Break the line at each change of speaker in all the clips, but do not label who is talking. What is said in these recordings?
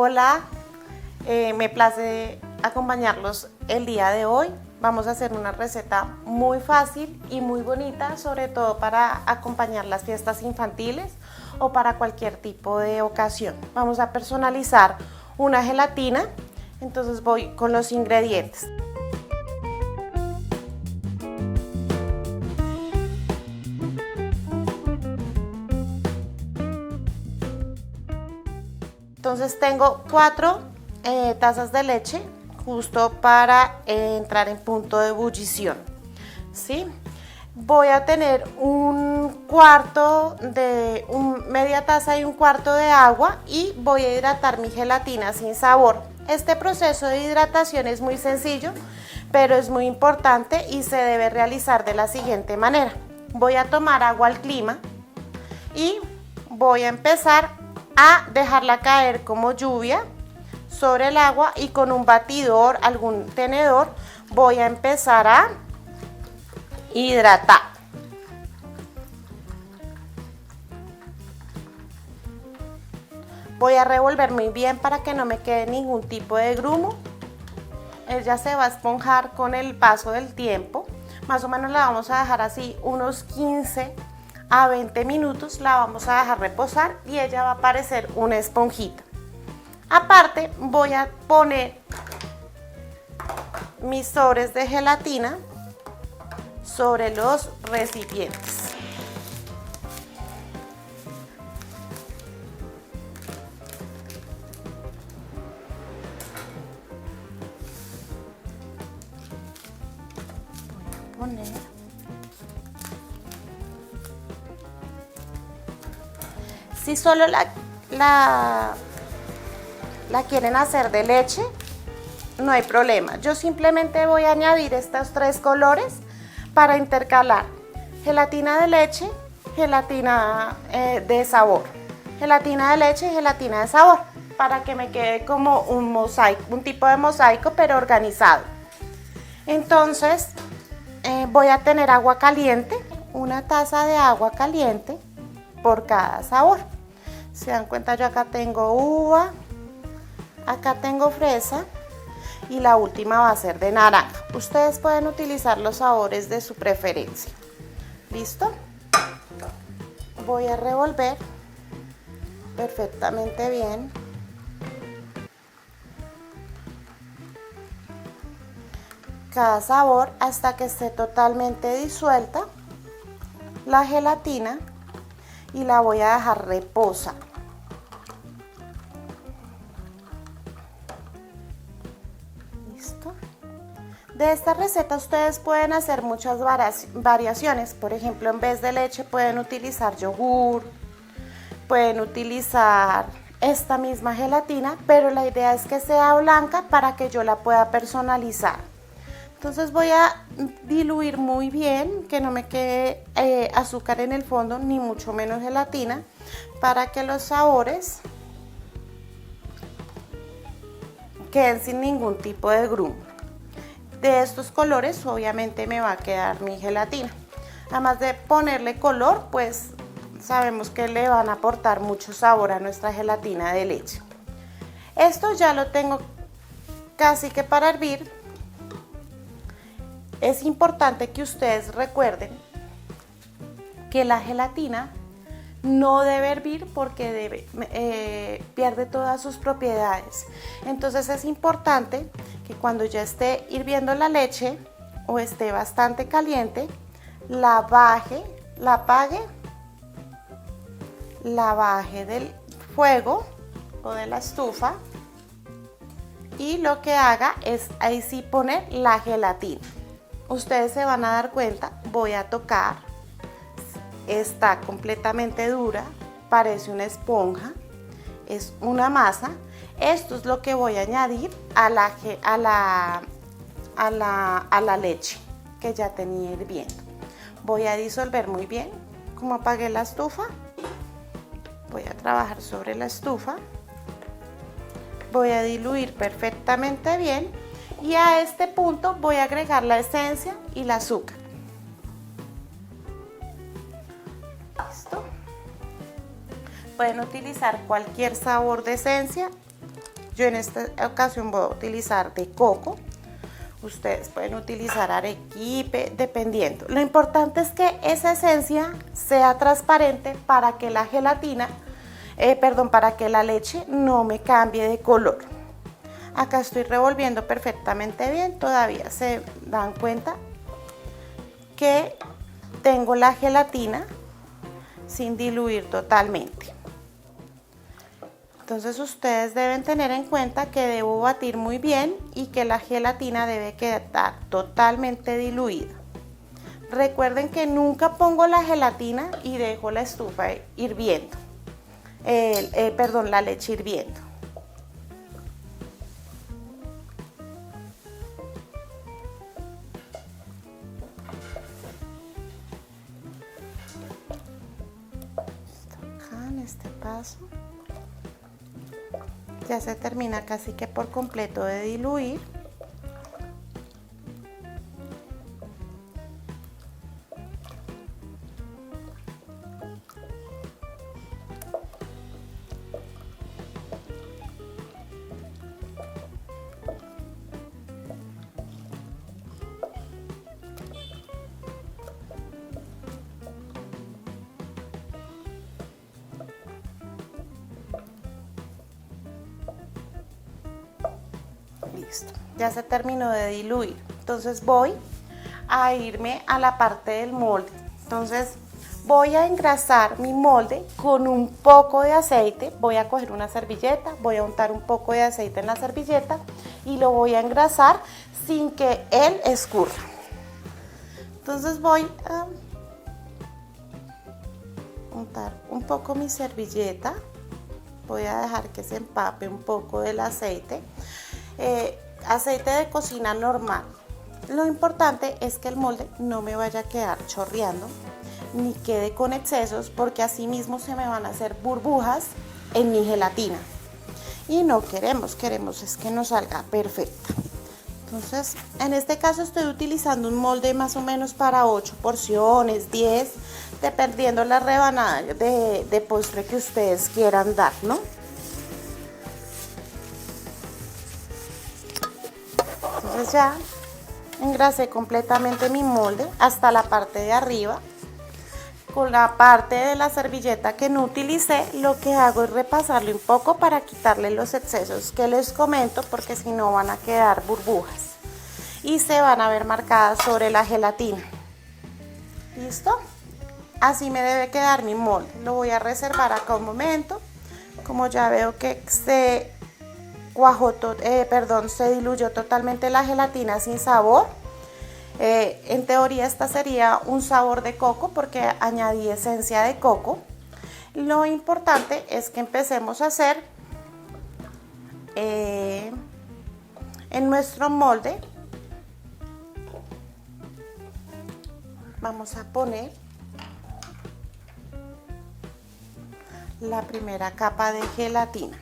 Hola, me place acompañarlos el día de hoy. Vamos a hacer una receta muy fácil y muy bonita, sobre todo para acompañar las fiestas infantiles o para cualquier tipo de ocasión. Vamos a personalizar una gelatina, entonces voy con los ingredientes. Entonces tengo 4 tazas de leche, justo para entrar en punto de ebullición, ¿sí? Voy a tener media taza y un cuarto de agua y voy a hidratar mi gelatina sin sabor. Este proceso de hidratación es muy sencillo, pero es muy importante y se debe realizar de la siguiente manera. Voy a tomar agua al clima y voy a empezar a dejarla caer como lluvia sobre el agua, y con un batidor, algún tenedor, voy a empezar a hidratar. Voy a revolver muy bien para que no me quede ningún tipo de grumo. Ella se va a esponjar con el paso del tiempo. Más o menos la vamos a dejar así unos 15 a 20 minutos, la vamos a dejar reposar y ella va a parecer una esponjita. Aparte voy a poner mis sobres de gelatina sobre los recipientes. Voy a poner si solo la quieren hacer de leche, no hay problema. Yo simplemente voy a añadir estos 3 colores para intercalar: gelatina de leche, gelatina de sabor, gelatina de leche y gelatina de sabor, para que me quede como un mosaico, un tipo de mosaico pero organizado. Entonces voy a tener agua caliente, una taza de agua caliente por cada sabor. Se dan cuenta, yo acá tengo uva, acá tengo fresa y la última va a ser de naranja. Ustedes pueden utilizar los sabores de su preferencia. ¿Listo? Voy a revolver perfectamente bien. Cada sabor hasta que esté totalmente disuelta la gelatina, y la voy a dejar reposar. ¿Listo? De esta receta ustedes pueden hacer muchas variaciones. Por ejemplo, en vez de leche pueden utilizar yogur, pueden utilizar esta misma gelatina, pero la idea es que sea blanca para que yo la pueda personalizar. Entonces voy a diluir muy bien, que no me quede azúcar en el fondo, ni mucho menos gelatina, para que los sabores queden sin ningún tipo de grumo. De estos colores obviamente me va a quedar mi gelatina. Además de ponerle color, pues sabemos que le van a aportar mucho sabor a nuestra gelatina de leche. Esto ya lo tengo casi que para hervir. Es importante que ustedes recuerden que la gelatina no debe hervir porque pierde todas sus propiedades. Entonces es importante que cuando ya esté hirviendo la leche o esté bastante caliente, la apague del fuego o de la estufa, y lo que haga es ahí sí poner la gelatina. Ustedes se van a dar cuenta, voy a tocar, está completamente dura, parece una esponja, es una masa. Esto es lo que voy a añadir a la leche que ya tenía hirviendo. Voy a disolver muy bien. Como apagué la estufa, voy a trabajar sobre la estufa, voy a diluir perfectamente bien. Y a este punto voy a agregar la esencia y el azúcar. ¿Listo? Pueden utilizar cualquier sabor de esencia Yo en esta ocasión voy a utilizar de coco. Ustedes pueden utilizar arequipe, dependiendo. Lo importante es que esa esencia sea transparente para que la gelatina, para que la leche no me cambie de color. Acá estoy revolviendo perfectamente bien. Todavía se dan cuenta que tengo la gelatina sin diluir totalmente. Entonces ustedes deben tener en cuenta que debo batir muy bien y que la gelatina debe quedar totalmente diluida. Recuerden que nunca pongo la gelatina y dejo la estufa hirviendo, la leche hirviendo. Acá en este paso ya se termina casi que por completo de diluir. Listo, ya se terminó de diluir. Entonces voy a irme a la parte del molde. Entonces voy a engrasar mi molde con un poco de aceite. Voy a coger una servilleta, voy a untar un poco de aceite en la servilleta y lo voy a engrasar sin que él escurra. Entonces voy a untar un poco mi servilleta. Voy a dejar que se empape un poco del aceite. Aceite de cocina normal. Lo importante es que el molde no me vaya a quedar chorreando ni quede con excesos, porque así mismo se me van a hacer burbujas en mi gelatina y no queremos es que nos salga perfecta. Entonces en este caso estoy utilizando un molde más o menos para 8 porciones, 10, dependiendo la rebanada de postre que ustedes quieran dar, ¿no? Entonces ya engrasé completamente mi molde hasta la parte de arriba. Con la parte de la servilleta que no utilicé, lo que hago es repasarle un poco para quitarle los excesos que les comento, porque si no van a quedar burbujas y se van a ver marcadas sobre la gelatina. ¿Listo? Así me debe quedar mi molde. Lo voy a reservar acá un momento. Como ya veo que se diluyó totalmente la gelatina sin sabor. En teoría esta sería un sabor de coco porque añadí esencia de coco. Lo importante es que empecemos a hacer en nuestro molde. Vamos a poner la primera capa de gelatina.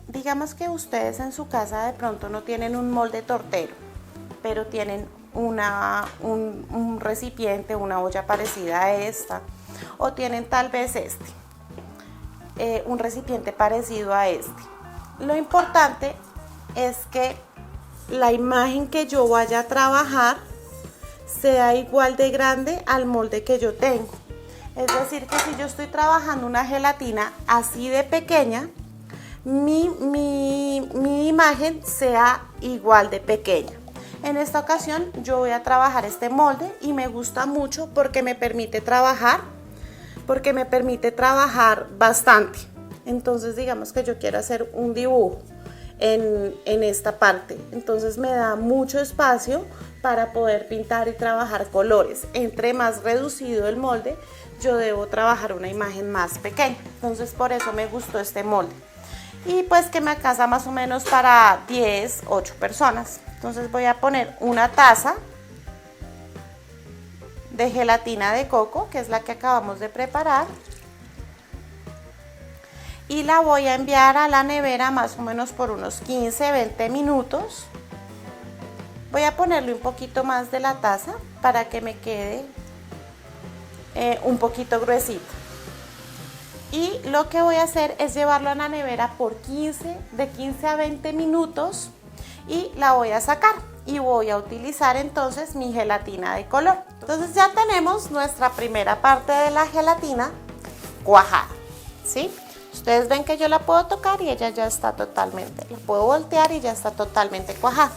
Digamos que ustedes en su casa de pronto no tienen un molde tortero, pero tienen un recipiente, una olla parecida a esta, o tienen tal vez un recipiente parecido a este. Lo importante es que la imagen que yo vaya a trabajar sea igual de grande al molde que yo tengo. Es decir, que si yo estoy trabajando una gelatina así de pequeña, mi imagen sea igual de pequeña. En esta ocasión yo voy a trabajar este molde y me gusta mucho porque me permite trabajar bastante. Entonces digamos que yo quiero hacer un dibujo en esta parte, entonces me da mucho espacio para poder pintar y trabajar colores. Entre más reducido el molde, yo debo trabajar una imagen más pequeña. Entonces por eso me gustó este molde. Y pues que me alcanza más o menos para 8 personas. Entonces voy a poner una taza de gelatina de coco, que es la que acabamos de preparar, y la voy a enviar a la nevera más o menos por unos 15-20 minutos. Voy a ponerle un poquito más de la taza para que me quede un poquito gruesita. Y lo que voy a hacer es llevarlo a la nevera por de 15 a 20 minutos y la voy a sacar. Y voy a utilizar entonces mi gelatina de color. Entonces ya tenemos nuestra primera parte de la gelatina cuajada, ¿sí? Ustedes ven que yo la puedo tocar y ella ya está totalmente, la puedo voltear y ya está totalmente cuajada.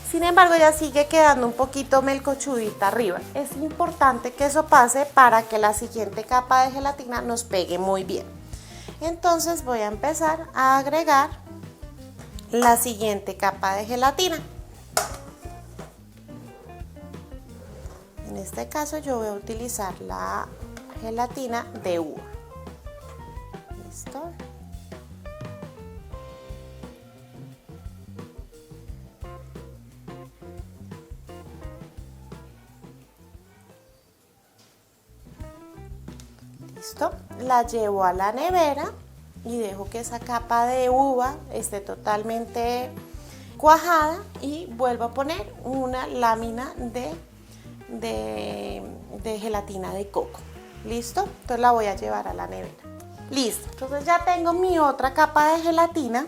Sin embargo, ya sigue quedando un poquito melcochudita arriba. Es importante que eso pase para que la siguiente capa de gelatina nos pegue muy bien. Entonces voy a empezar a agregar la siguiente capa de gelatina. En este caso yo voy a utilizar la gelatina de uva. ¿Listo? ¿Listo? La llevo a la nevera y dejo que esa capa de uva esté totalmente cuajada y vuelvo a poner una lámina de gelatina de coco. ¿Listo? Entonces la voy a llevar a la nevera. Listo. Entonces ya tengo mi otra capa de gelatina.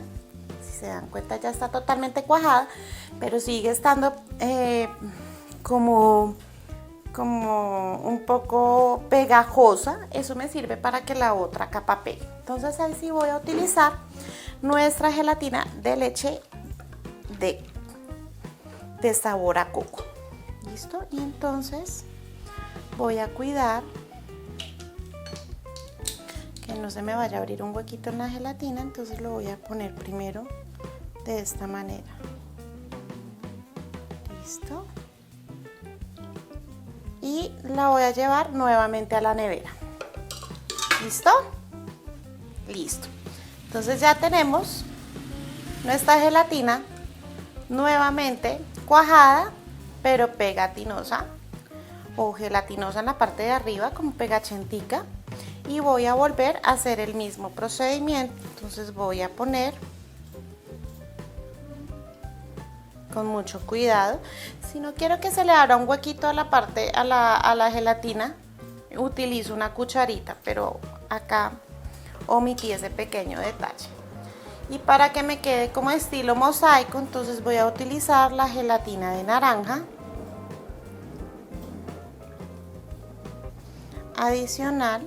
Si se dan cuenta ya está totalmente cuajada, pero sigue estando como un poco pegajosa. Eso me sirve para que la otra capa pegue. Entonces ahí sí voy a utilizar nuestra gelatina de leche de sabor a coco. ¿Listo? Y entonces voy a cuidar que no se me vaya a abrir un huequito en la gelatina, entonces lo voy a poner primero de esta manera. ¿Listo? Y la voy a llevar nuevamente a la nevera. ¿Listo? Listo. Entonces ya tenemos nuestra gelatina nuevamente cuajada, pero pegatinosa o gelatinosa en la parte de arriba, como pegachentica. Y voy a volver a hacer el mismo procedimiento. Entonces voy a poner con mucho cuidado. Si no quiero que se le abra un huequito a la parte a la gelatina, utilizo una cucharita, pero acá omití ese pequeño detalle. Y para que me quede como estilo mosaico, entonces voy a utilizar la gelatina de naranja adicional.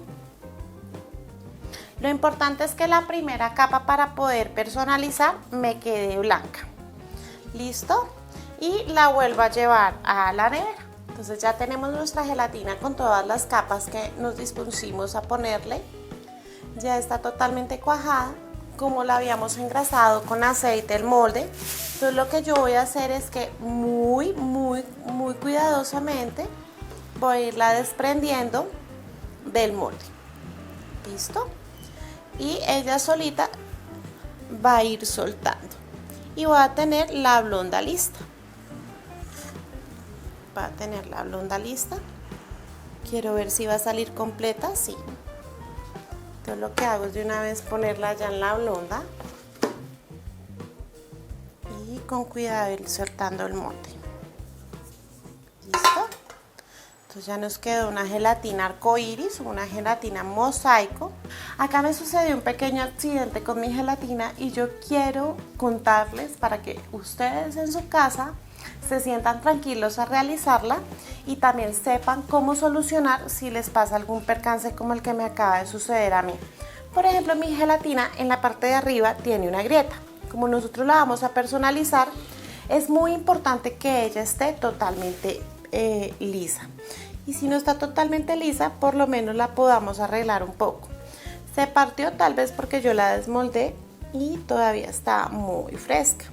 Lo importante es que la primera capa, para poder personalizar, me quede blanca. ¿Listo? Y la vuelvo a llevar a la nevera. Entonces ya tenemos nuestra gelatina con todas las capas que nos dispusimos a ponerle. Ya está totalmente cuajada, como la habíamos engrasado con aceite el molde. Entonces lo que yo voy a hacer es que muy cuidadosamente voy a irla desprendiendo del molde. ¿Listo? Y ella solita va a ir soltando. Y voy a tener la blonda lista. Va a tener la blonda lista. Quiero ver si va a salir completa. Sí. Entonces lo que hago es de una vez ponerla ya en la blonda. Y con cuidado ir soltando el molde. ¿Listo? Entonces ya nos quedó una gelatina arcoíris, una gelatina mosaico. Acá me sucedió un pequeño accidente con mi gelatina y yo quiero contarles para que ustedes en su casa se sientan tranquilos a realizarla y también sepan cómo solucionar si les pasa algún percance como el que me acaba de suceder a mí. Por ejemplo, mi gelatina en la parte de arriba tiene una grieta. Como nosotros la vamos a personalizar, es muy importante que ella esté totalmente lisa. Y si no está totalmente lisa, por lo menos la podamos arreglar un poco. Se partió tal vez porque yo la desmoldé y todavía está muy fresca.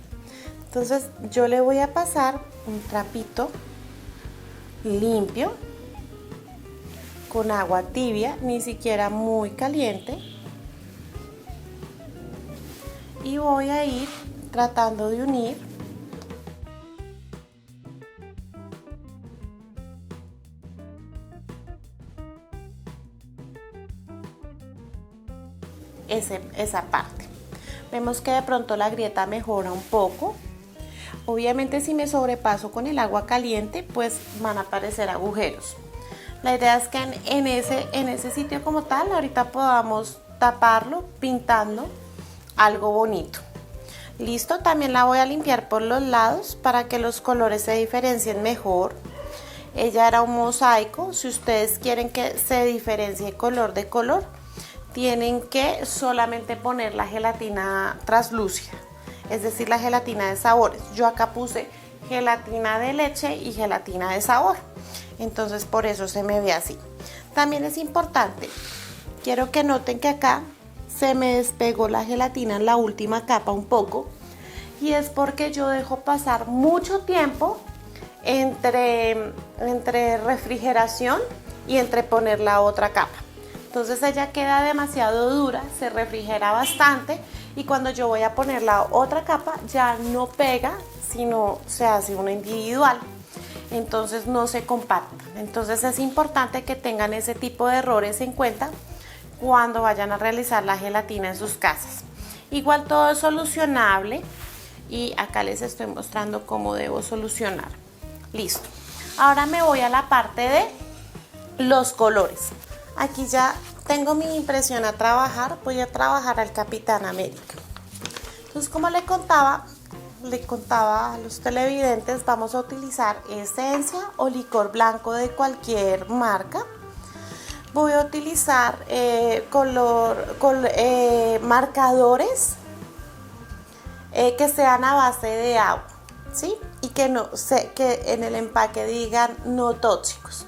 Entonces yo le voy a pasar un trapito limpio con agua tibia, ni siquiera muy caliente. Y voy a ir tratando de unir esa parte. Vemos que de pronto la grieta mejora un poco. Obviamente si me sobrepaso con el agua caliente, pues van a aparecer agujeros. La idea es que en ese sitio como tal, ahorita podamos taparlo pintando algo bonito. Listo, también la voy a limpiar por los lados para que los colores se diferencien mejor. Ella era un mosaico. Si ustedes quieren que se diferencie color de color, tienen que solamente poner la gelatina translúcida, es decir, la gelatina de sabores. Yo acá puse gelatina de leche y gelatina de sabor, entonces por eso se me ve así. También es importante, quiero que noten que acá se me despegó la gelatina en la última capa un poco, y es porque yo dejo pasar mucho tiempo entre refrigeración y entre poner la otra capa. Entonces ella queda demasiado dura, se refrigera bastante, y cuando yo voy a poner la otra capa ya no pega, sino se hace una individual, entonces no se compacta. Entonces es importante que tengan ese tipo de errores en cuenta cuando vayan a realizar la gelatina en sus casas. Igual todo es solucionable y acá les estoy mostrando cómo debo solucionar. Listo. Ahora me voy a la parte de los colores. Aquí ya tengo mi impresión a trabajar. Voy a trabajar al Capitán América. Entonces, como le contaba a los televidentes, vamos a utilizar esencia o licor blanco de cualquier marca. Voy a utilizar marcadores que sean a base de agua, ¿sí? Y que en el empaque digan no tóxicos.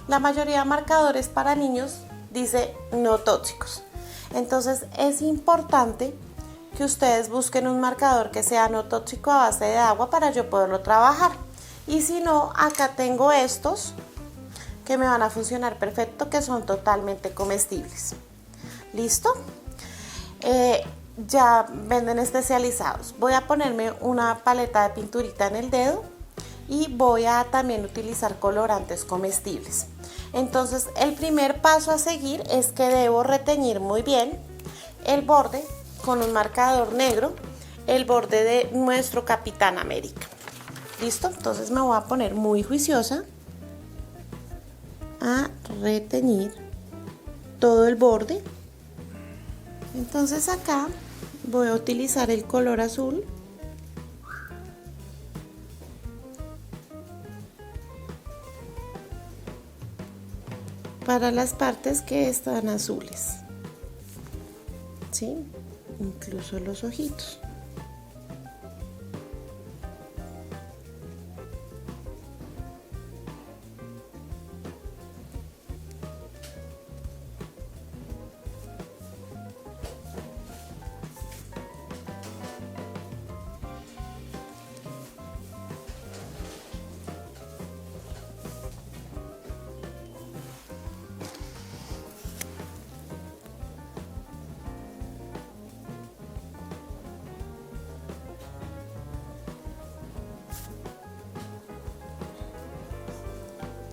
La mayoría de marcadores para niños dice no tóxicos. Entonces es importante que ustedes busquen un marcador que sea no tóxico a base de agua para yo poderlo trabajar. Y si no, acá tengo estos que me van a funcionar perfecto, que son totalmente comestibles. ¿Listo? Ya venden especializados. Voy a ponerme una paleta de pinturita en el dedo y voy a también utilizar colorantes comestibles. Entonces el primer paso a seguir es que debo reteñir muy bien el borde con un marcador negro, el borde de nuestro Capitán América. ¿Listo? Entonces me voy a poner muy juiciosa a reteñir todo el borde. Entonces acá voy a utilizar el color azul para las partes que están azules, ¿sí? Incluso los ojitos.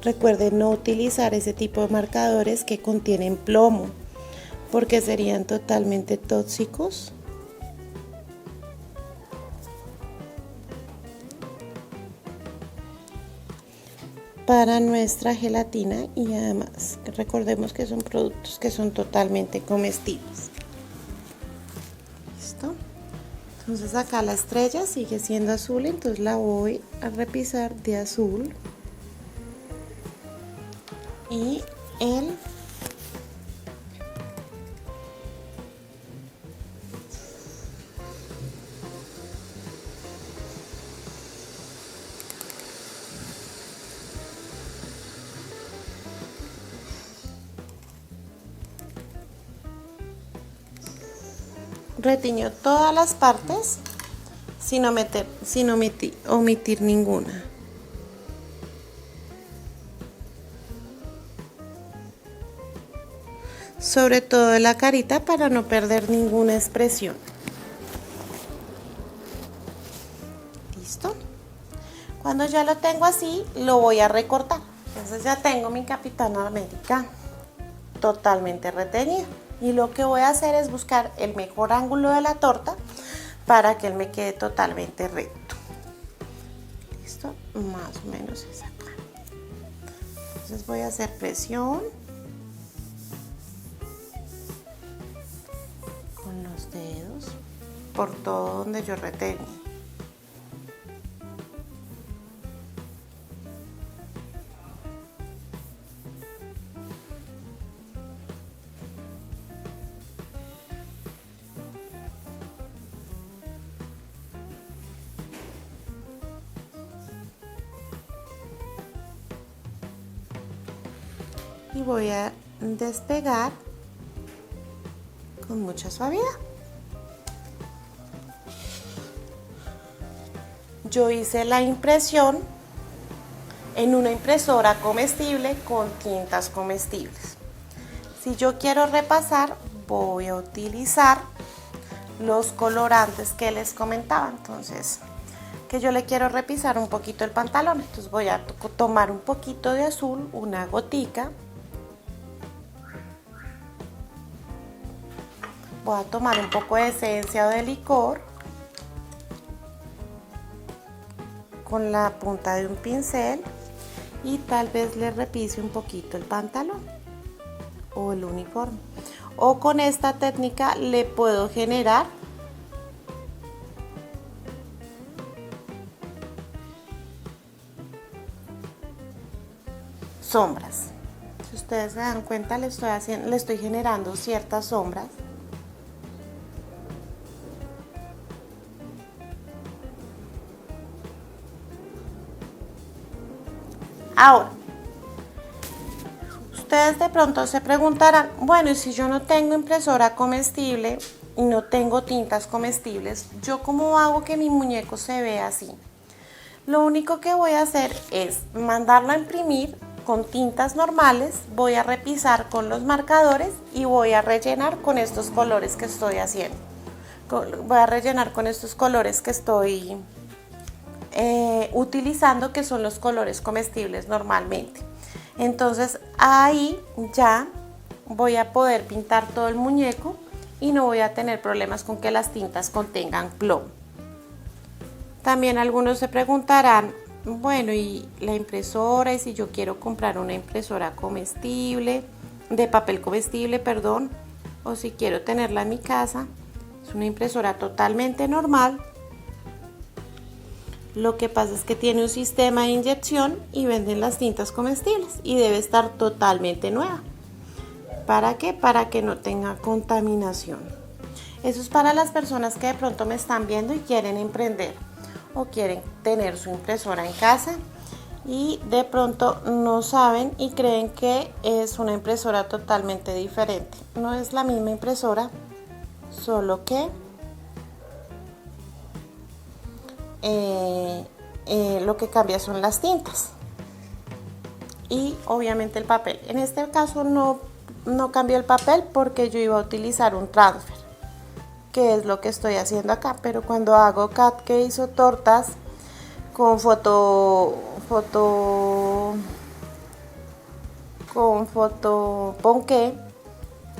Recuerden no utilizar ese tipo de marcadores que contienen plomo, porque serían totalmente tóxicos. Para nuestra gelatina, y además recordemos que son productos que son totalmente comestibles. ¿Listo? Entonces acá la estrella sigue siendo azul, entonces la voy a repisar de azul. Y el retiño todas las partes sin omitir ninguna. Sobre todo la carita para no perder ninguna expresión. ¿Listo? Cuando ya lo tengo así, lo voy a recortar. Entonces ya tengo mi Capitán América totalmente reteñido. Y lo que voy a hacer es buscar el mejor ángulo de la torta para que él me quede totalmente recto. ¿Listo? Más o menos es acá. Entonces voy a hacer presión. los dedos por todo donde yo retengo. Y voy a despegar con mucha suavidad. Yo hice la impresión en una impresora comestible con tintas comestibles. Si yo quiero repasar, voy a utilizar los colorantes que les comentaba. Entonces, que yo le quiero repisar un poquito el pantalón. Entonces voy a tomar un poquito de azul, una gotica. Voy a tomar un poco de esencia o de licor con la punta de un pincel y tal vez le repise un poquito el pantalón o el uniforme. O con esta técnica le puedo generar sombras. Si ustedes se dan cuenta, le estoy generando ciertas sombras. Ahora, ustedes de pronto se preguntarán, bueno, y si yo no tengo impresora comestible y no tengo tintas comestibles, ¿yo cómo hago que mi muñeco se vea así? Lo único que voy a hacer es mandarlo a imprimir con tintas normales, voy a repisar con los marcadores y voy a rellenar con estos colores que estoy haciendo. Voy a rellenar con estos colores que estoy utilizando, que son los colores comestibles normalmente. Entonces ahí ya voy a poder pintar todo el muñeco y no voy a tener problemas con que las tintas contengan plomo. También algunos se preguntarán, bueno, y la impresora, y si yo quiero comprar una impresora comestible, de papel comestible, perdón, o si quiero tenerla en mi casa. Es una impresora totalmente normal. Lo que pasa es que tiene un sistema de inyección y venden las tintas comestibles y debe estar totalmente nueva. ¿Para qué? Para que no tenga contaminación. Eso es para las personas que de pronto me están viendo y quieren emprender o quieren tener su impresora en casa y de pronto no saben y creen que es una impresora totalmente diferente. No es la misma impresora, solo que lo que cambia son las tintas y obviamente el papel. En este caso no cambió el papel porque yo iba a utilizar un transfer, que es lo que estoy haciendo acá. Pero cuando hago cupcakes o tortas con foto ponqué,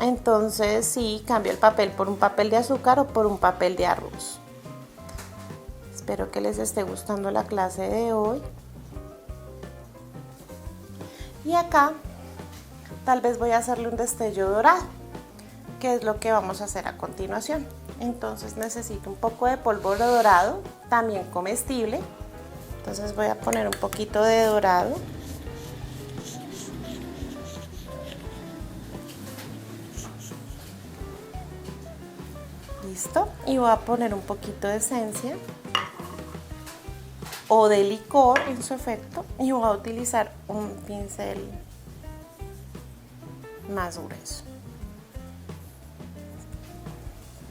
entonces sí cambio el papel por un papel de azúcar o por un papel de arroz. Espero que les esté gustando la clase de hoy. Y acá tal vez voy a hacerle un destello dorado, que es lo que vamos a hacer a continuación. Entonces necesito un poco de polvo dorado, también comestible. Entonces voy a poner un poquito de dorado. Listo. Y voy a poner un poquito de esencia o de licor en su efecto y voy a utilizar un pincel más grueso.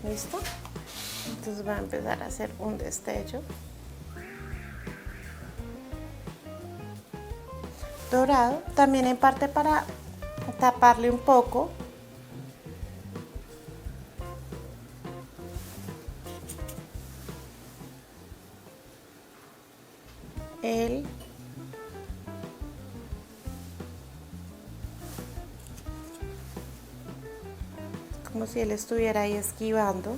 ¿Listo? Entonces voy a empezar a hacer un destello dorado, también en parte para taparle un poco como si él estuviera ahí esquivando.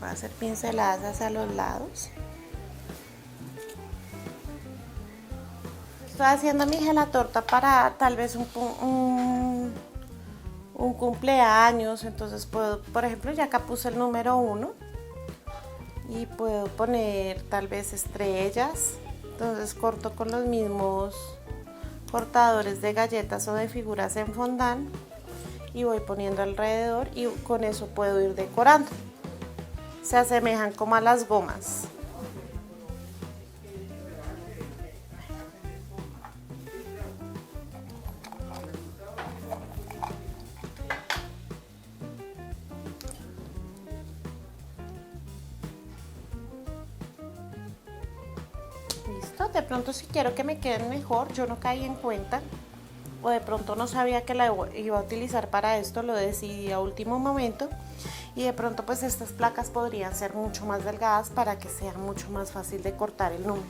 Voy a hacer pinceladas hacia los lados. Estoy haciendo mi gelatorta para tal vez un cumpleaños, entonces puedo, por ejemplo, ya acá puse el número 1 y puedo poner tal vez estrellas. Entonces corto con los mismos cortadores de galletas o de figuras en fondant y voy poniendo alrededor y con eso puedo ir decorando. Se asemejan como a las gomas. Listo, de pronto si quiero que me queden mejor, yo no caí en cuenta o de pronto no sabía que la iba a utilizar para esto, lo decidí a último momento y de pronto pues estas placas podrían ser mucho más delgadas para que sea mucho más fácil de cortar el número,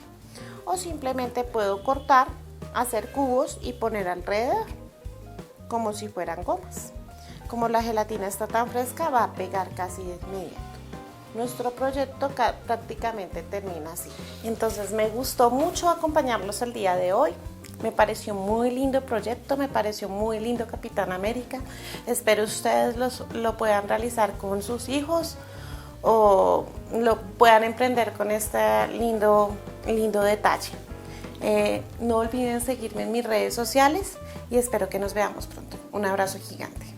o simplemente puedo cortar, hacer cubos y poner alrededor como si fueran gomas. Como la gelatina está tan fresca, va a pegar casi de inmediato. Nuestro proyecto prácticamente termina así. Entonces me gustó mucho acompañarlos el día de hoy. Me pareció muy lindo proyecto, me pareció muy lindo Capitán América. Espero ustedes lo puedan realizar con sus hijos o lo puedan emprender con este lindo detalle. No olviden seguirme en mis redes sociales y espero que nos veamos pronto. Un abrazo gigante.